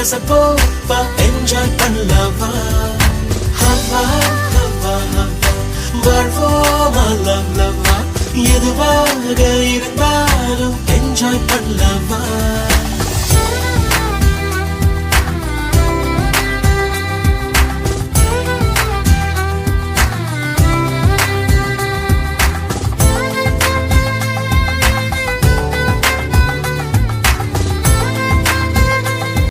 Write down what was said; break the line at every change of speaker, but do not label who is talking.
கசப்போப்பா enjoy பண்ணலாமா ஹவா ஹவா வாழ்வோமா love லவ்வா எதுவாக இருந்தாலும் என்ஜாய் பண்ணலாமா